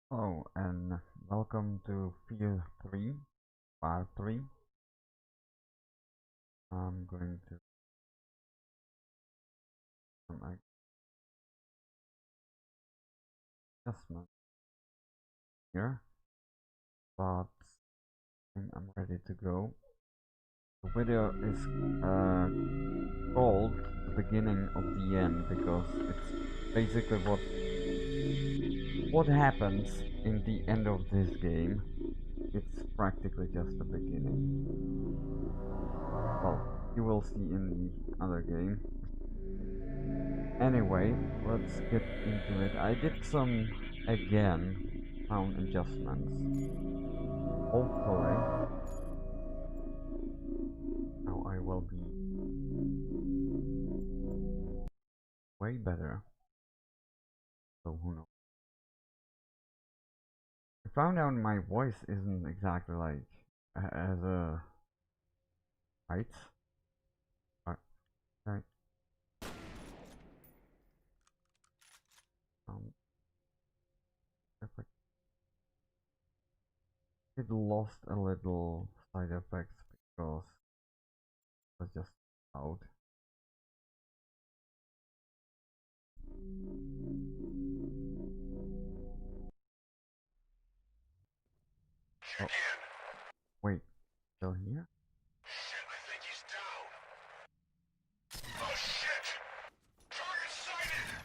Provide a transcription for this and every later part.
Hello and welcome to Field 3, Part 3. I'm going to some adjustment here, but I'm ready to go. The video is called the beginning of the end because it's basically what happens in the end of this game. It's practically just the beginning. Well, you will see in the other game. Anyway, let's get into it. I did some, again, sound adjustments. Hopefully, now I will be way better. So who knows? I found out my voice isn't exactly like as a right. Right. Right. Um, Perfect. It lost a little side effects because it was just loud. Oh, wait, still here? Shit, I think he's down. Oh shit! Target sighted!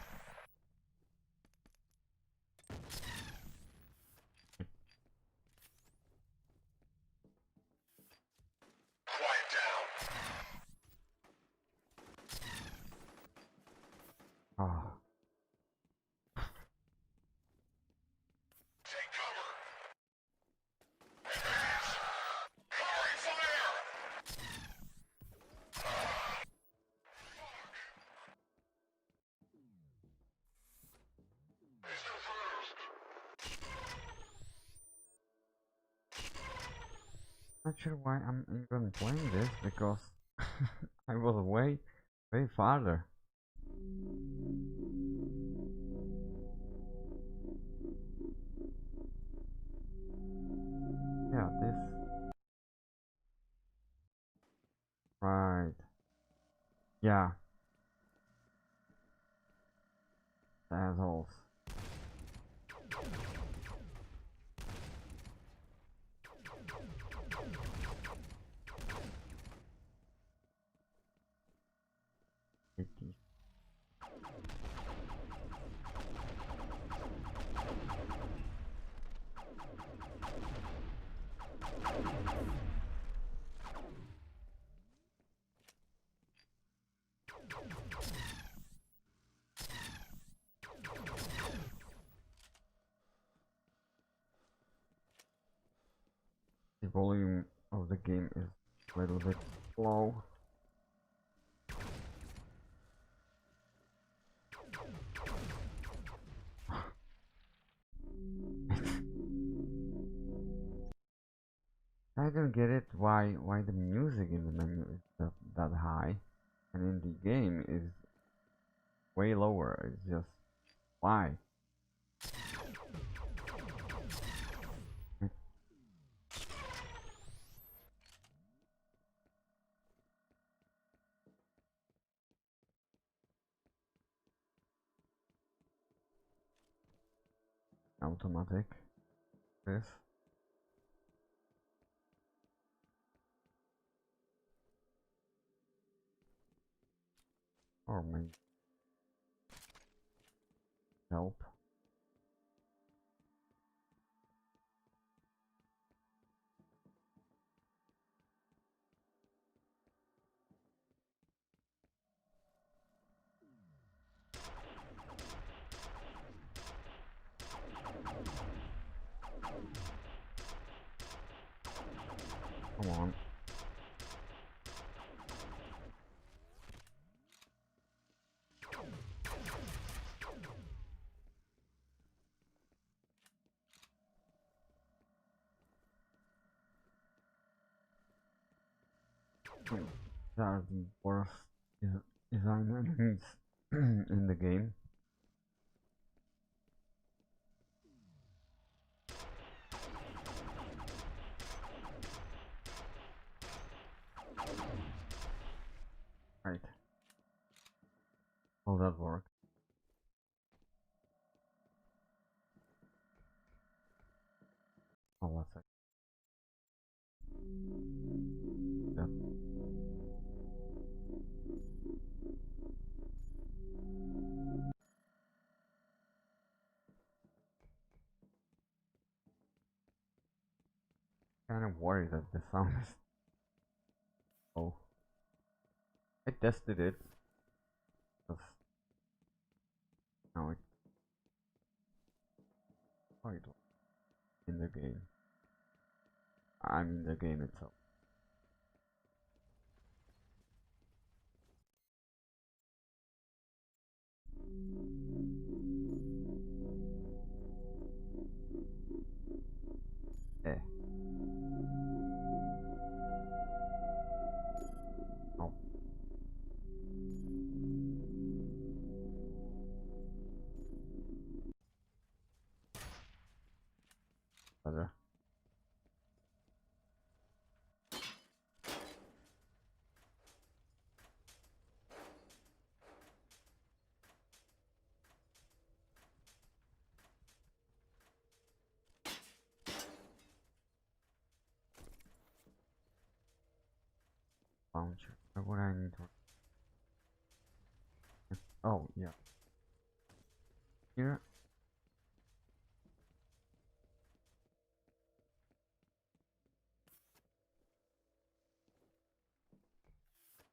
Quiet down. Ah, Take cover. Advance. Covering fire! He's confused. not sure why I'm even playing this because I was way farther. Yeah, this. Right. Yeah, assholes. Icky. The volume of the game is a little bit low. I don't get it why the music in the menu is that high and in the game is way lower. It's just why? Automatic. This. Or maybe help. Come on. They are the worst design enemies in the game. Right. Will that work? Oh, let's see. That kind of worried that the sound is. Oh, I tested it. Just now it's quite in the game. I mean the game itself. Eh. Oh, better. Launcher. Why would I need to? Oh, yeah. Here.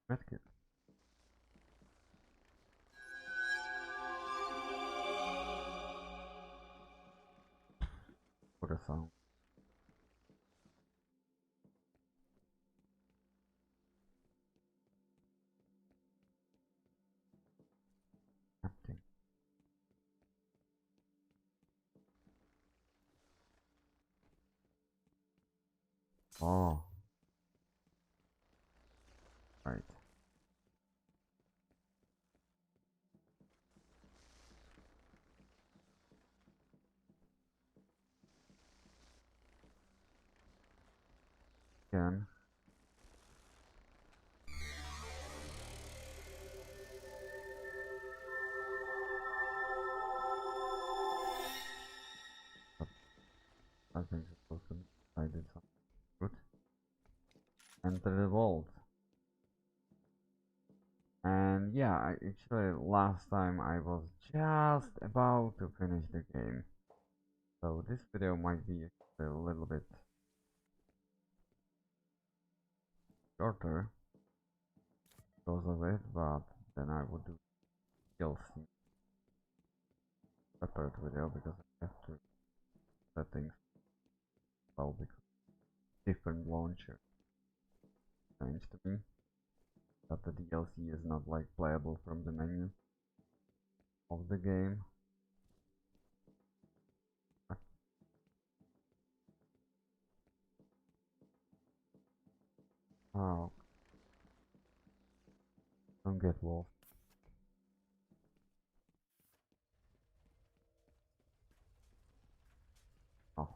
Medkit. For the sound. Empty. Oh, right. Again. But I think it was good. I did something good. Enter the vault. And yeah, actually last time I was just about to finish the game. So this video might be a little bit shorter because of it, but then I would do DLC separate video because I have to settings well because different launcher changed to me. But the DLC is not like playable from the menu of the game. Oh, don't get lost. Oh,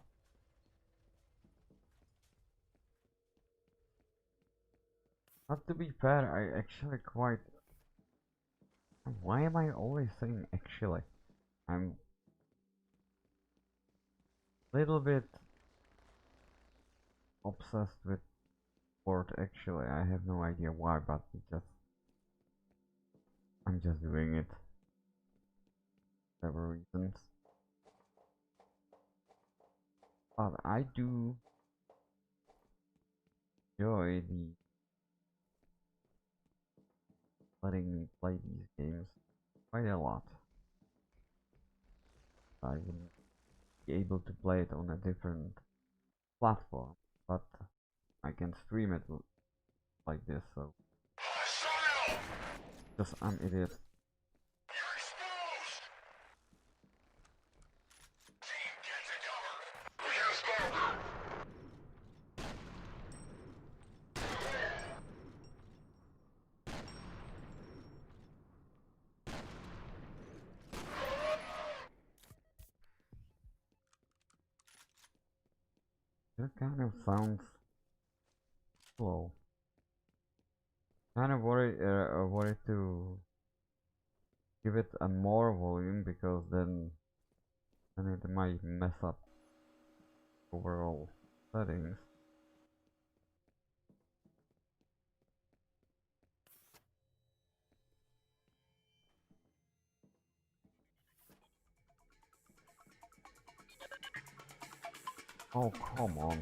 but to be fair, I actually quite. Why am I always saying actually? I'm a little bit obsessed with sport actually. I have no idea why, but I'm just doing it for several reasons. But I do enjoy the letting me play these games quite a lot. I wouldn't be able to play it on a different platform, but I can stream it like this, so Hostile! just I'm idiot. You're exposed! Team, get to cover! We got smoke! That kind of sounds slow. Kind of worried to give it a more volume because then it might mess up overall settings. Oh, come on.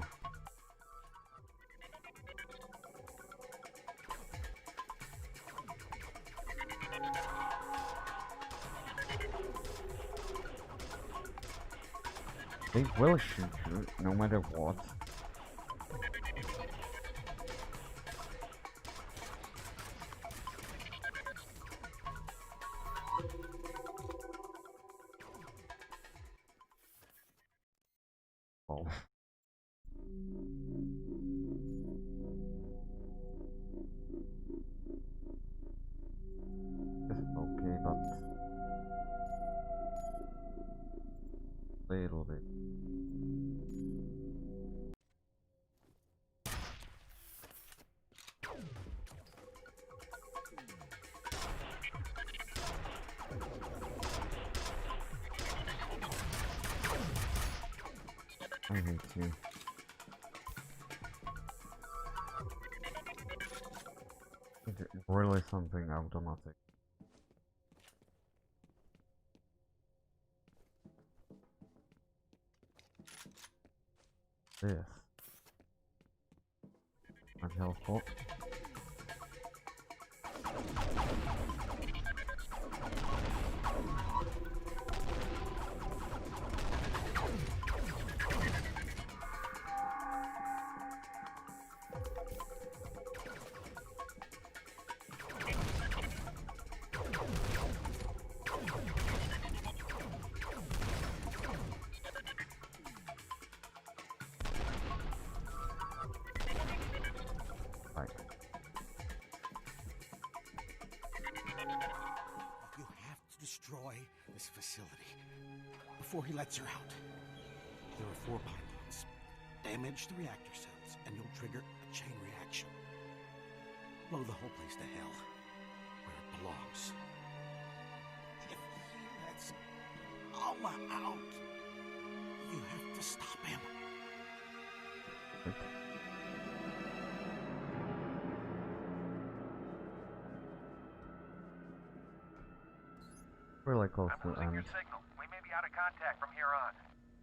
They will shoot you no matter what. Oh. This is okay, but little bit. I hate you. It's really something automatic. This. Not helpful. Right. You have to destroy this facility before he lets her out. There are 4 pylons. Damage the reactor cells, and you'll trigger a chain reaction. Blow the whole place to hell, where it belongs. If he lets Alma out, you have to stop him. Really close I'm to losing end. your signal. We may be out of contact from here on.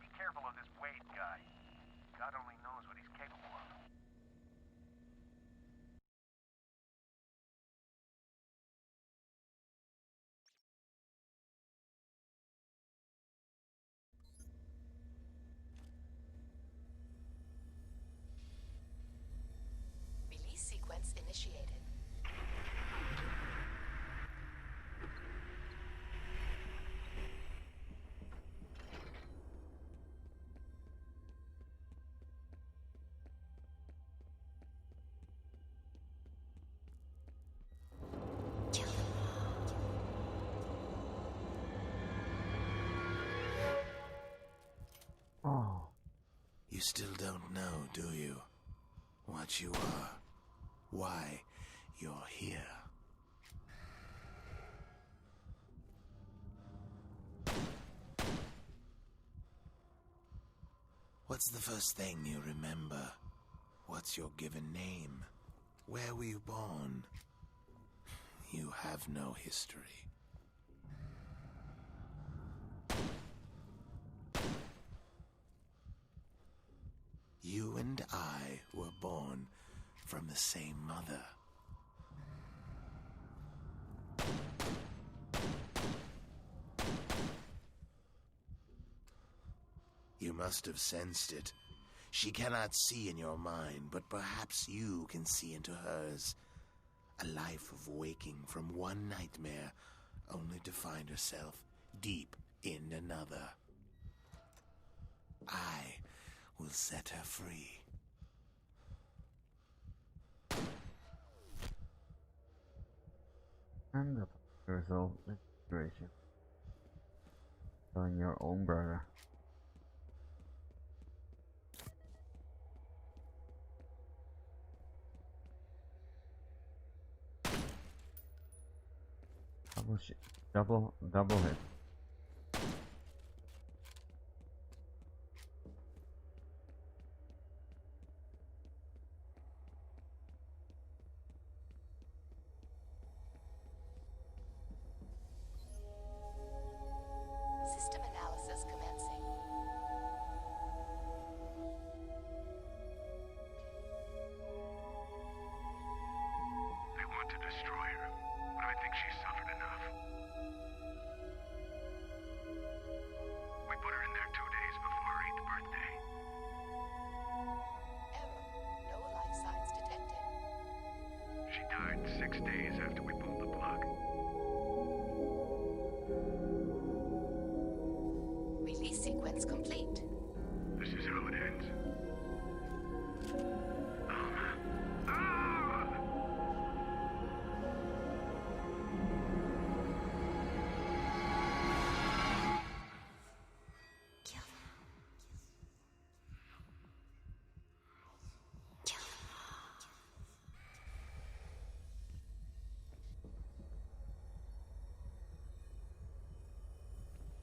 Be careful of this Wade guy. God only knows what he's capable of. Release sequence initiated. Oh. You still don't know, do you? What you are. Why you're here. What's the first thing you remember? What's your given name? Where were you born? You have no history. You and I were born from the same mother. You must have sensed it. She cannot see in your mind, but perhaps you can see into hers. A life of waking from one nightmare, only to find herself deep in another. I will set her free. And that's the result of the situation. Telling your own brother. Double shit. Double hit. System analysis commencing. They want to destroy her, but I think she's suffered enough. We put her in there 2 days before her 8th birthday. Error. No life signs detected. She died 6 days after we pulled the plug. Release sequence complete. This is how it ends. Ah!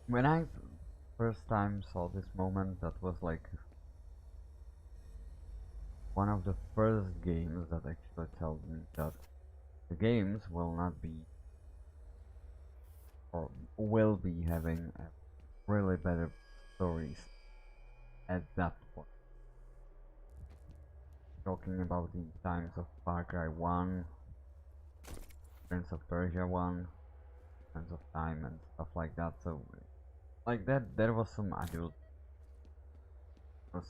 When I first time saw this moment, that was like one of the first games that actually told me that the games will not be or will be having really better stories at that point. Talking about the times of Far Cry 1, Prince of Persia 1, Sands of Time and stuff like that, so like that there was some adult but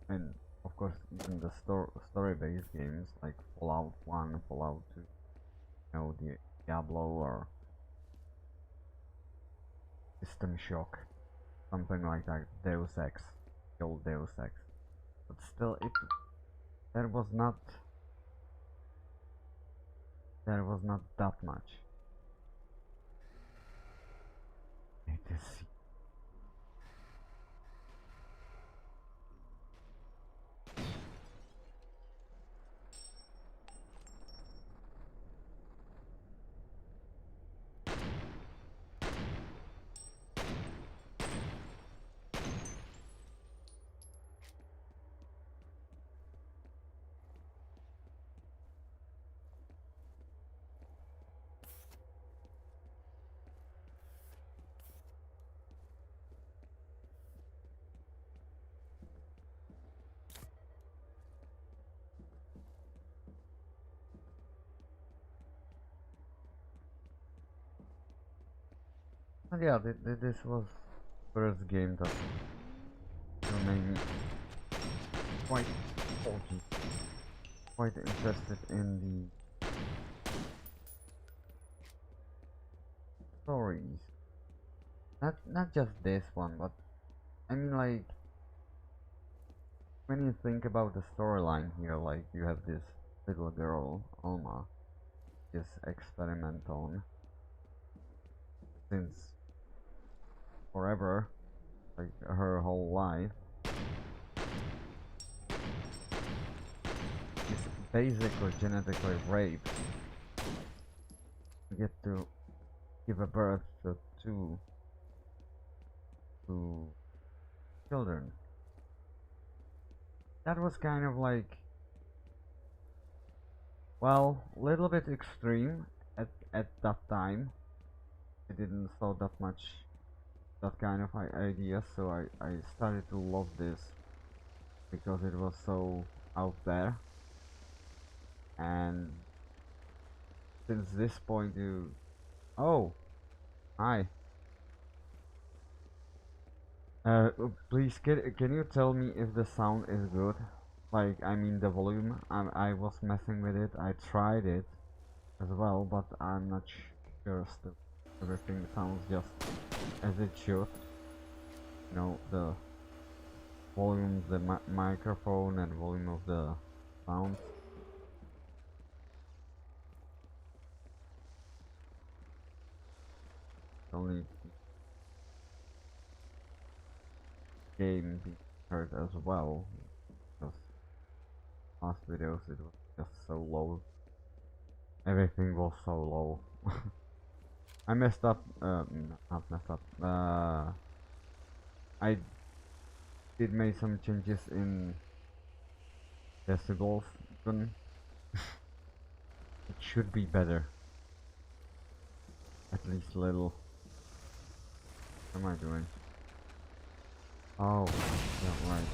and of course even the story-based games like Fallout 1, Fallout 2, you know, the Diablo or System Shock, something like that, Deus Ex, the old Deus Ex. But still there was not there was not that much. It is yeah, this was first game that made me quite foggy, quite interested in the stories. Not just this one, but I mean like when you think about the storyline here, like you have this little girl, Alma, is experimental since forever, like her whole life. Is basically genetically raped to get to give a birth to two children. That was kind of like, well, a little bit extreme at that time. I didn't saw that much that kind of idea, so I started to love this because it was so out there. And since this point you, oh, hi. Please, can you tell me if the sound is good? Like, I mean the volume. I was messing with it. I tried it as well, but I'm not sure still. Everything sounds just as it should. You know, the volume of the microphone and volume of the sound. Only game be heard as well. Because last videos it was just so low. everything was so low. I messed up, not messed up, I did make some changes in decibels even. It should be better. At least little. What am I doing? Oh, yeah, right.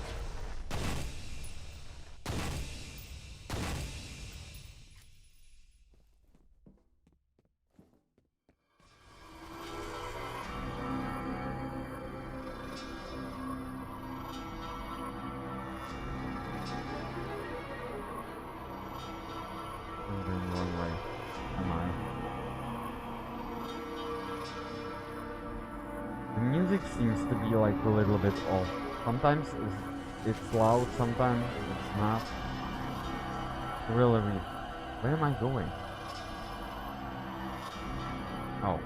I'm going the wrong way. Am I? The music seems to be like a little bit off. Sometimes it's loud, sometimes it's not. Really weird. Where am I going? Oh.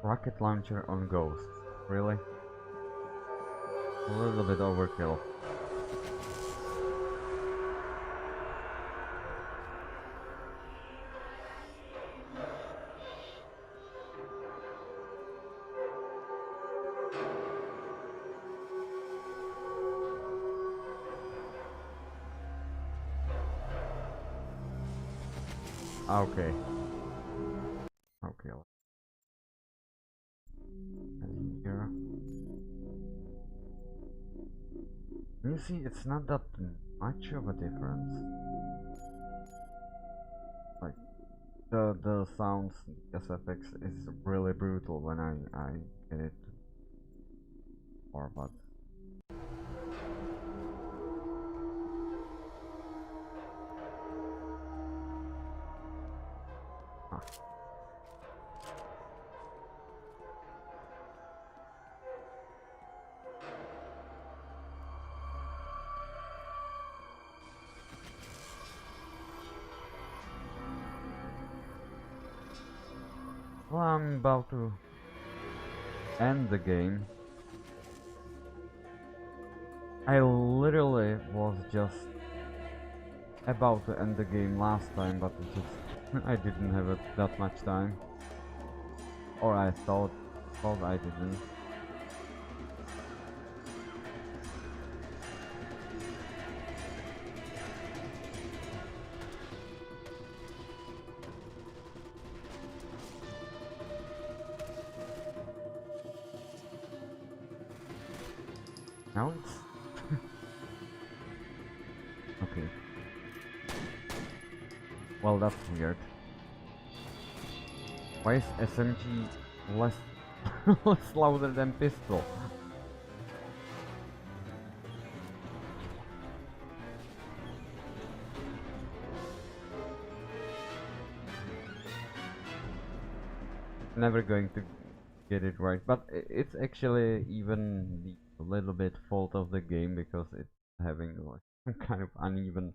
Rocket launcher on Ghost. Really? A little bit overkill. Okay. Okay. And here. You see, it's not that much of a difference. Like the sounds, the SFX is really brutal when I get it. Or but ah. Well, I'm about to end the game. I literally was just about to end the game last time, but it just I didn't have that much time, or I thought I didn't. Now it's okay. Well, that's weird. Why is SMG less less louder than pistol? Never going to get it right, but it's actually even the little bit fault of the game because it's having like some kind of uneven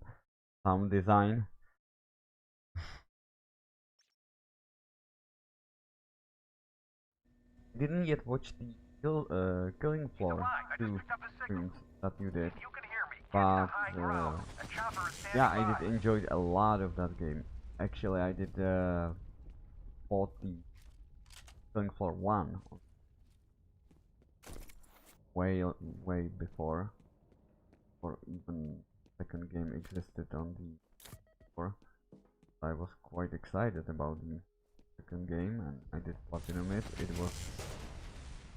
sound design. Didn't yet watch the Killing Floor 2 streams that you did, but yeah, I did enjoy a lot of that game. Actually, I did bought the Killing Floor 1 way before, or even second game existed on the store. I was quite excited about the second game, and I did platinum it.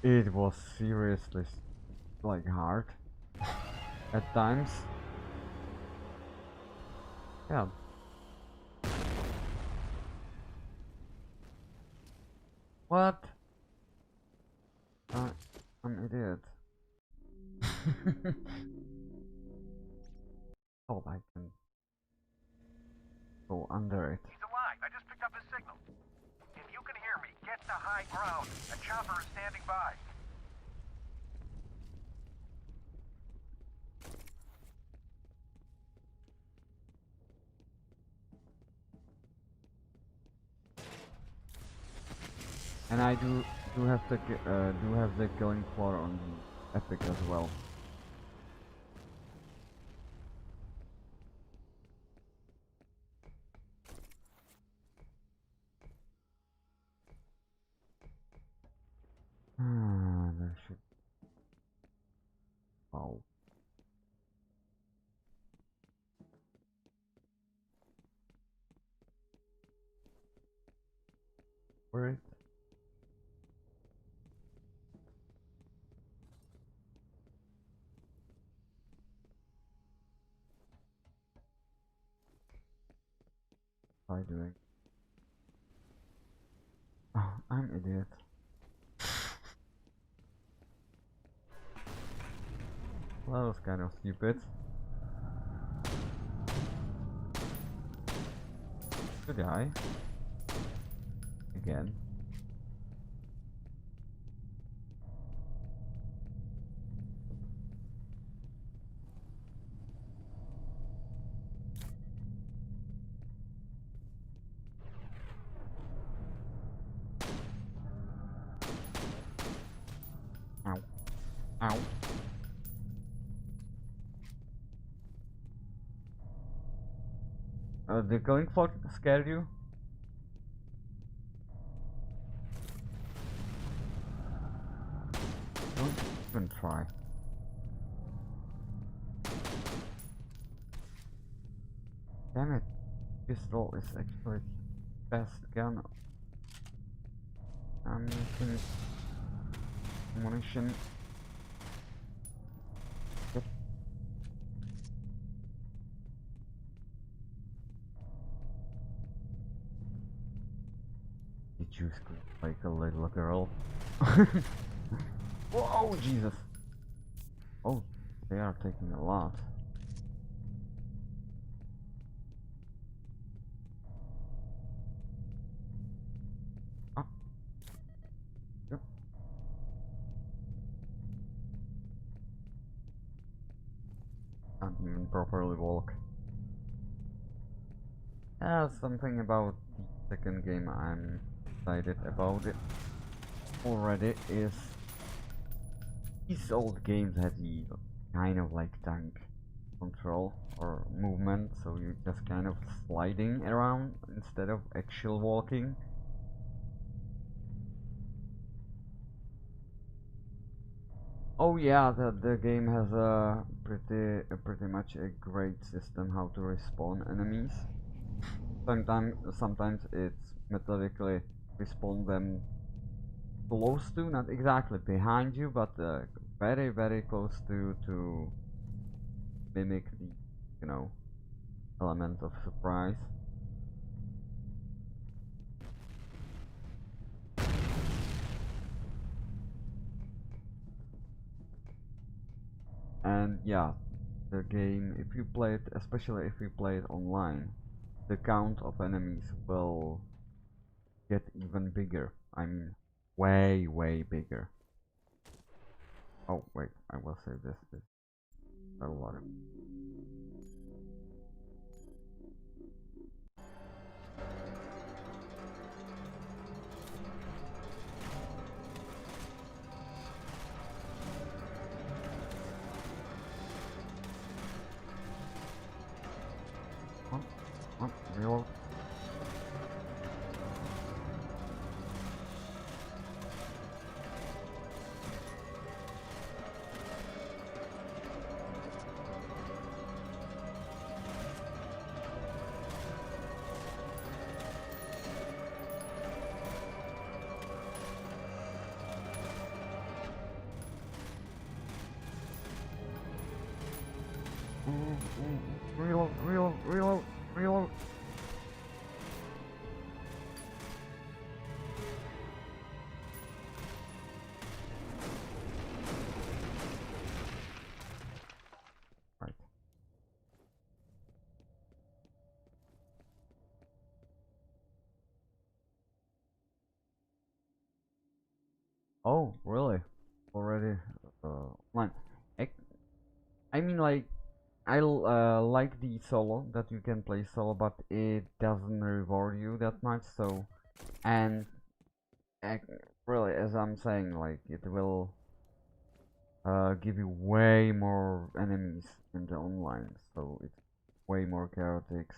It was seriously like hard at times. Yeah. What? I'm an idiot. Oh, I can go under it. He's alive. I just picked up his signal. If you can hear me, get to high ground. A chopper is standing by. And I do have the killing floor on the epic as well. There should. Oh. Where is? What am I doing? Oh, I'm idiot. Well, that was kind of stupid. Good eye. Again. Ow. Ow. The killing floor scared you? Don't even try. Damn it. Pistol is actually best gun. I'm missing ammunition. Yep. Did you scream like a little girl? Whoa, Jesus! Oh, they are taking a lot. Ah, yep. Can't even properly walk. Something about the second game I'm excited about it already is these old games had the kind of like tank control or movement, so you're just kind of sliding around instead of actual walking. Oh yeah, the game has a pretty much a great system how to respawn enemies. Sometimes it's methodically respawn them close to, not exactly behind you, but very close to mimic the, you know, element of surprise. And yeah, the game, if you play it, especially if you play it online, the count of enemies will get even bigger. I mean, way bigger. Oh wait, I will save this a lot. Reload. Reload. Right. Oh, really? Already online. I, I mean, like, like the solo that you can play solo, but it doesn't reward you that much. So, and ac really, as I'm saying, like, it will give you way more enemies in the online, so it's way more chaotic.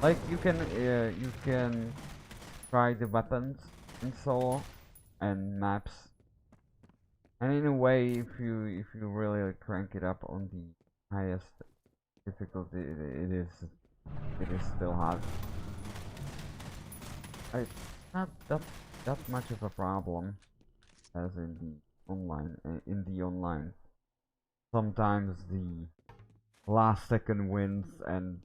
Like, you can try the weapons in solo and maps, and in a way, if you really crank it up on the highest difficulty, it is still hard. It's not that much of a problem as in the online. Sometimes the last second wins and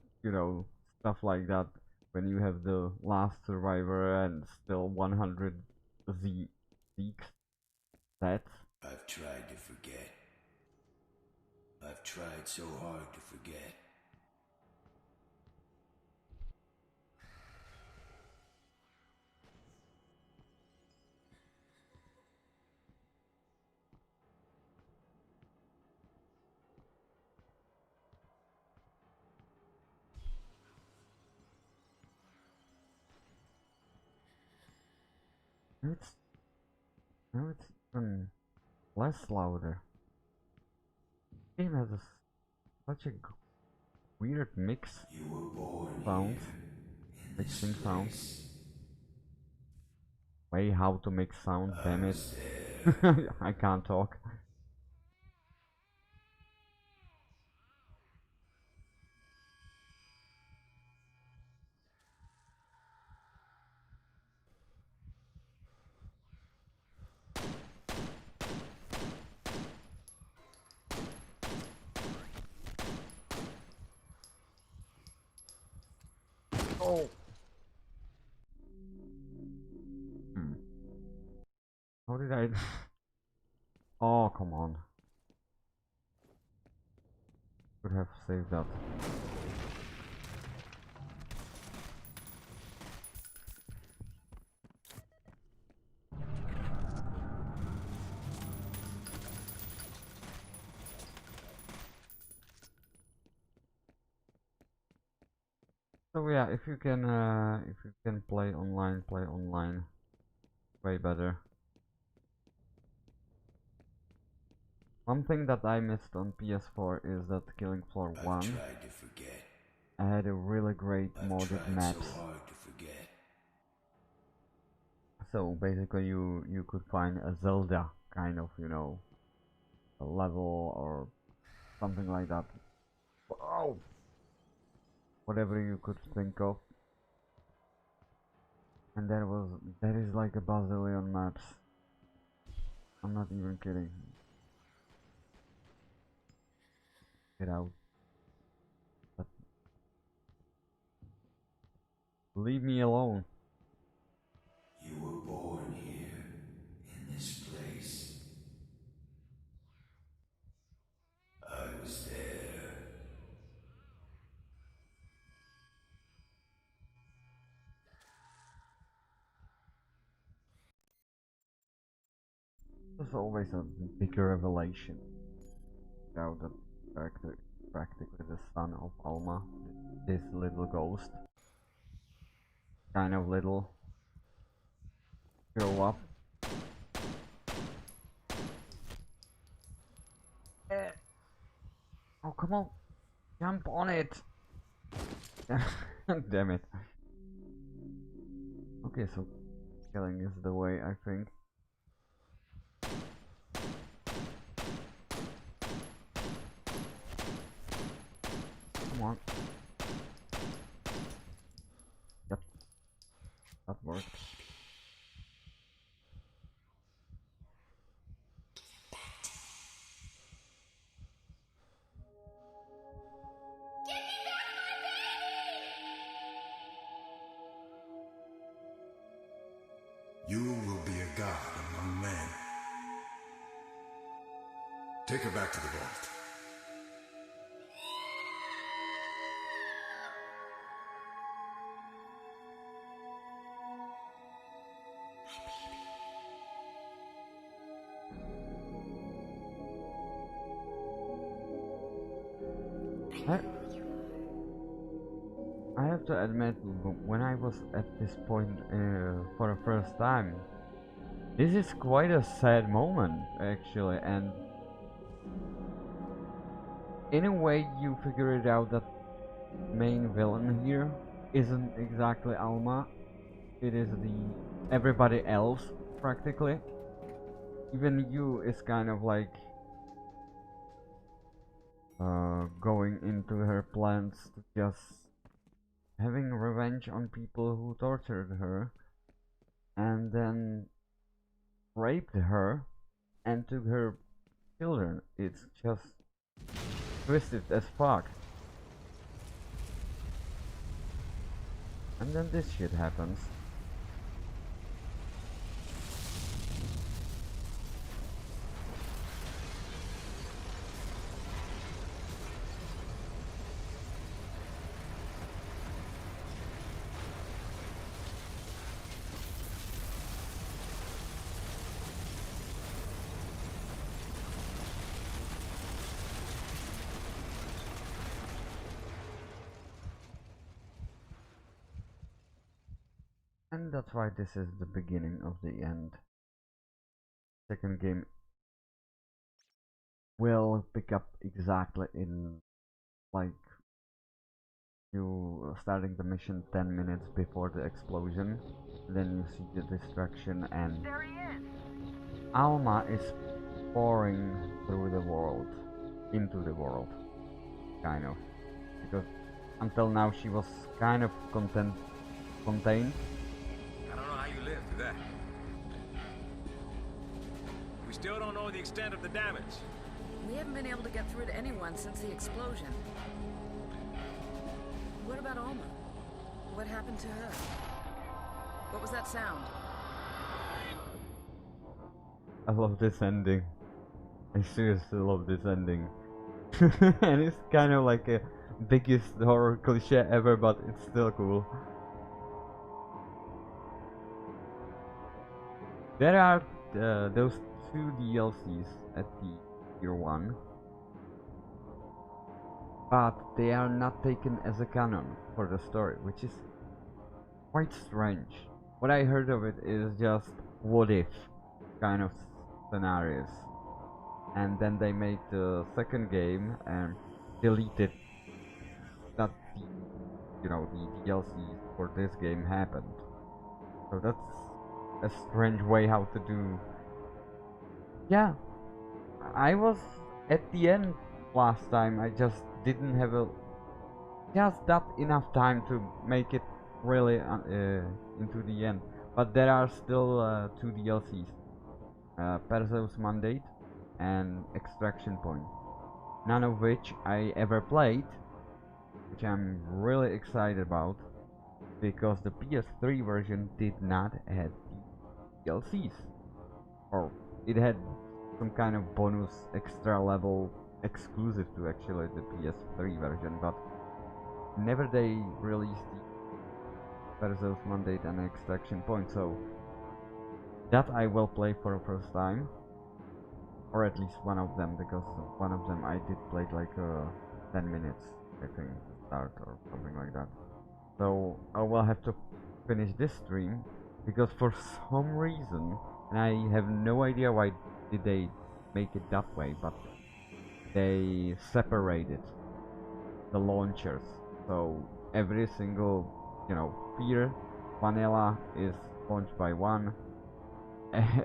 stuff like that when you have the last survivor and still 100 Zeeks sets. I've tried to forget. I've tried so hard to forget. It's now it's even less louder. Game has such a weird You were born sounds, here, in this mixing sounds. place. Way how to make sound, I damn it. was there. I can't talk. Oh. Hmm. How did I? Oh, come on. Could have saved that. So yeah, if you can play online, way better. One thing that I missed on PS4 is that Killing Floor I've 1 tried to forget. had a really great I've modded tried so maps. hard to forget. So basically you could find a Zelda kind of, a level or something like that. Oh, whatever you could think of. And there is like a bazillion maps. I'm not even kidding. Get out. But leave me alone. You were born here, in this place. I was there. There's always a bigger revelation. Now that practically the son of Alma, this little ghost, kind of little, grow up. Oh, come on, jump on it! Damn it. Okay, so killing is the way, I think. Come on. Yep, that worked. You will be a god among men. Take her back to the vault. I, I have to admit, when I was at this point for the first time, this is quite a sad moment actually, and in a way you figure it out that main villain here isn't exactly Alma, it is the everybody else practically. Even you is kind of like going into her plans to just having revenge on people who tortured her and then raped her and took her children. It's just twisted as fuck. And then this shit happens. And that's why this is the beginning of the end. Second game will pick up exactly in like you starting the mission 10 minutes before the explosion. Then you see the destruction and There he is. Alma is pouring through the world, into the world, kind of. Because until now she was kind of contained. I don't know how you lived through that. We still don't know the extent of the damage. We haven't been able to get through to anyone since the explosion. What about Alma? What happened to her? What was that sound? I love this ending. I seriously love this ending. And it's kind of like a biggest horror cliche ever, but it's still cool. There are those two DLCs at the year 1, but they are not taken as a canon for the story, which is quite strange. What I heard of it is just what if kind of scenarios, and then they made the second game and deleted that the DLCs for this game happened. So that's a strange way how to do. Yeah, I was at the end last time. I just didn't have just that enough time to make it really into the end. But there are still two DLCs, Perseus Mandate and Extraction Point. None of which I ever played, which I'm really excited about, because the PS3 version did not have DLCs, or it had some kind of bonus extra level exclusive to actually the PS3 version, but never they released the Perseus Mandate and Extraction Point, so that I will play for the first time, or at least one of them, because one of them I did play like 10 minutes, I think, to start or something like that. So I will have to finish this stream, because for some reason, and I have no idea why did they make it that way, but they separated the launchers. So every single, F.E.A.R vanilla is launched by one,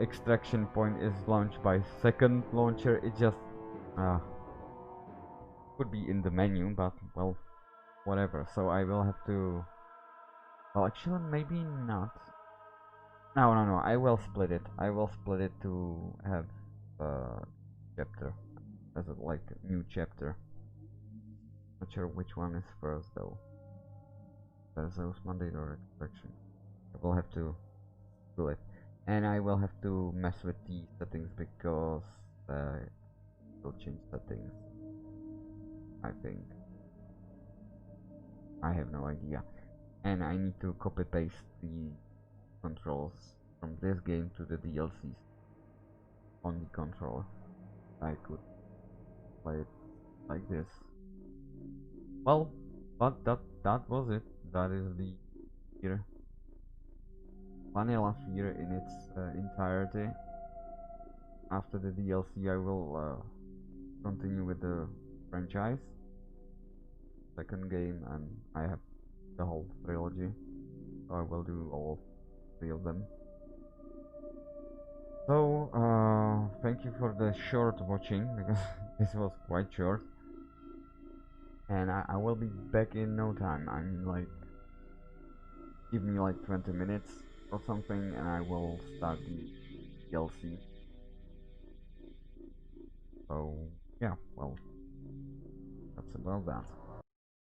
extraction point is launched by second launcher. It just could be in the menu, but well, whatever. So I will have to, well, actually maybe not. No, I will split it. I will split it to have chapter as a like new chapter. Not sure which one is first though. Perseus Mandate or Extraction. I will have to do it, and I will have to mess with the settings because will change settings. I think. I have no idea, and I need to copy paste the controls from this game to the DLCs on the controller. I could play it like this. Well, but that was it. That is the F.E.A.R. Vanilla F.E.A.R. in its entirety. After the DLC, I will continue with the franchise, second game, and I have the whole trilogy, so I will do all three of them. So, thank you for the short watching, because this was quite short. And I will be back in no time. I'm like, give me like 20 minutes or something, and I will start the DLC. So, yeah, well, that's about that.